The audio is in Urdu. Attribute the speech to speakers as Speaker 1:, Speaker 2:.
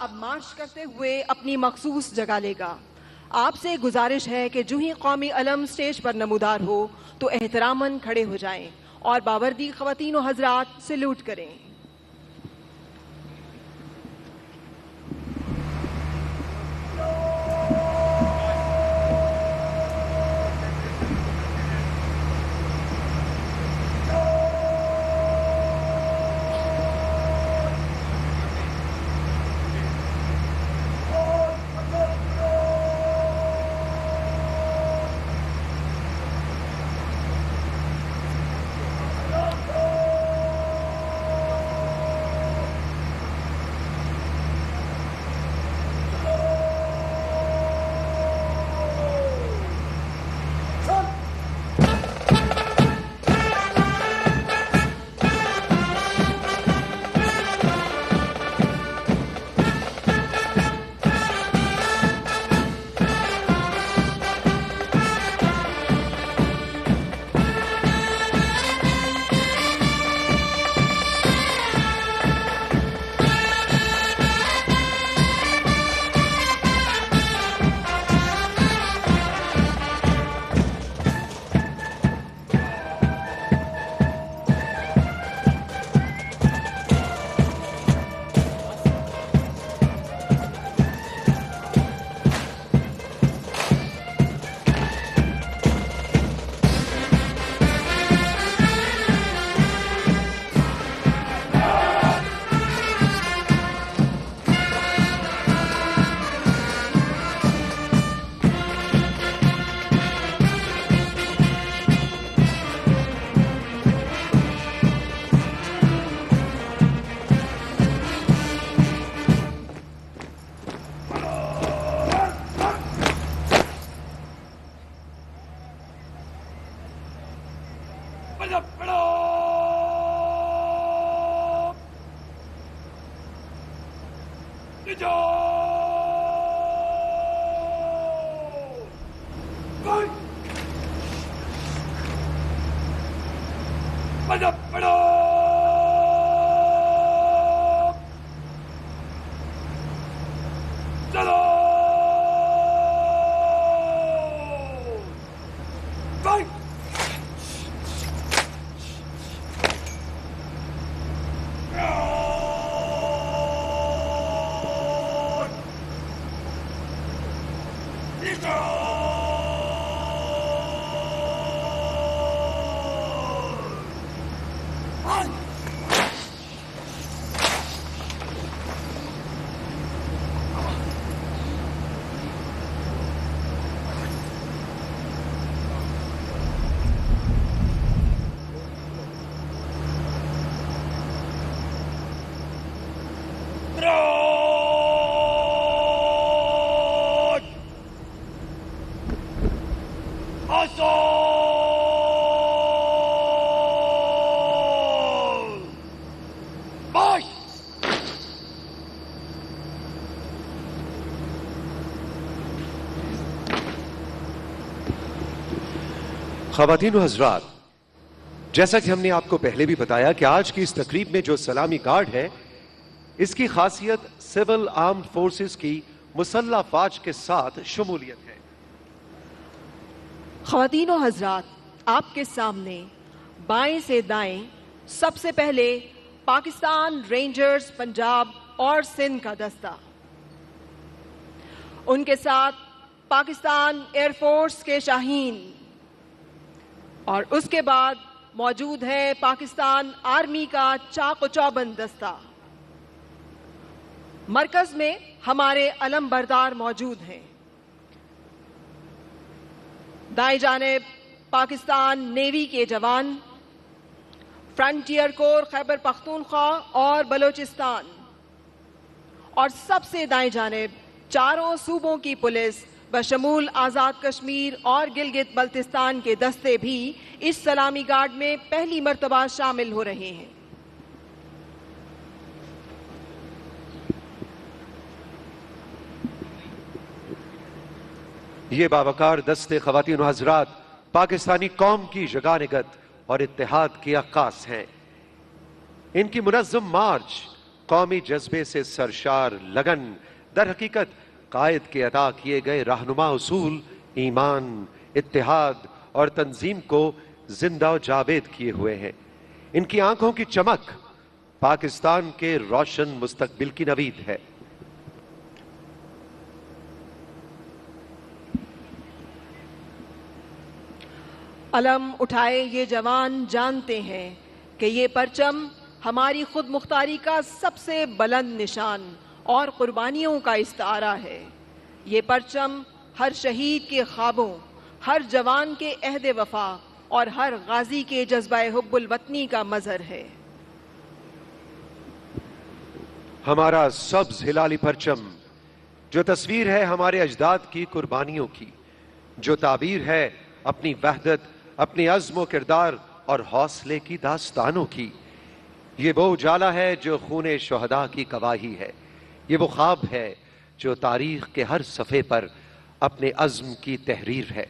Speaker 1: اب مارچ کرتے ہوئے اپنی مخصوص جگہ لے گا. آپ سے گزارش ہے کہ جو ہی قومی علم سٹیج پر نمودار ہو تو احتراماً کھڑے ہو جائیں اور باوردی خواتین و حضرات سلوٹ کریں.
Speaker 2: خواتین و حضرات، جیسا کہ ہم نے آپ کو پہلے بھی بتایا کہ آج کی اس تقریب میں جو سلامی گارڈ ہے، اس کی خاصیت سول آرمڈ فورسز کی مسلح افواج کے ساتھ شمولیت ہے۔
Speaker 1: خواتین و حضرات، آپ کے سامنے بائیں سے دائیں سب سے پہلے پاکستان رینجرز پنجاب اور سندھ کا دستہ، ان کے ساتھ پاکستان ایئر فورس کے شاہین، اور اس کے بعد موجود ہے پاکستان آرمی کا چاق و چوبند دستہ۔ مرکز میں ہمارے علم بردار موجود ہیں۔ دائیں جانب پاکستان نیوی کے جوان، فرنٹیئر کور خیبر پختونخوا اور بلوچستان، اور سب سے دائیں جانب چاروں صوبوں کی پولیس بشمول آزاد کشمیر اور گلگت بلتستان کے دستے بھی اس سلامی گارڈ میں پہلی مرتبہ شامل ہو رہے ہیں۔
Speaker 2: یہ باوقار دستے خواتین و حضرات پاکستانی قوم کی یگانگت اور اتحاد کی عکاس ہیں۔ ان کی منظم مارچ قومی جذبے سے سرشار لگن در حقیقت قائد کے عطا کیے گئے رہنما اصول ایمان، اتحاد اور تنظیم کو زندہ و جاوید کیے ہوئے ہیں۔ ان کی آنکھوں کی چمک پاکستان کے روشن مستقبل کی نوید ہے۔
Speaker 1: علم اٹھائے یہ جوان جانتے ہیں کہ یہ پرچم ہماری خود مختاری کا سب سے بلند نشان اور قربانیوں کا استعارہ ہے۔ یہ پرچم ہر شہید کے خوابوں، ہر جوان کے عہد وفا اور ہر غازی کے جذبہ حب الوطنی کا مظہر ہے۔
Speaker 2: ہمارا سبز ہلالی پرچم جو تصویر ہے ہمارے اجداد کی قربانیوں کی، جو تعبیر ہے اپنی وحدت، اپنی عزم و کردار اور حوصلے کی داستانوں کی، یہ وہ اجالا ہے جو خون شہداء کی گواہی ہے، یہ وہ خواب ہے جو تاریخ کے ہر صفحے پر اپنے عزم کی تحریر ہے۔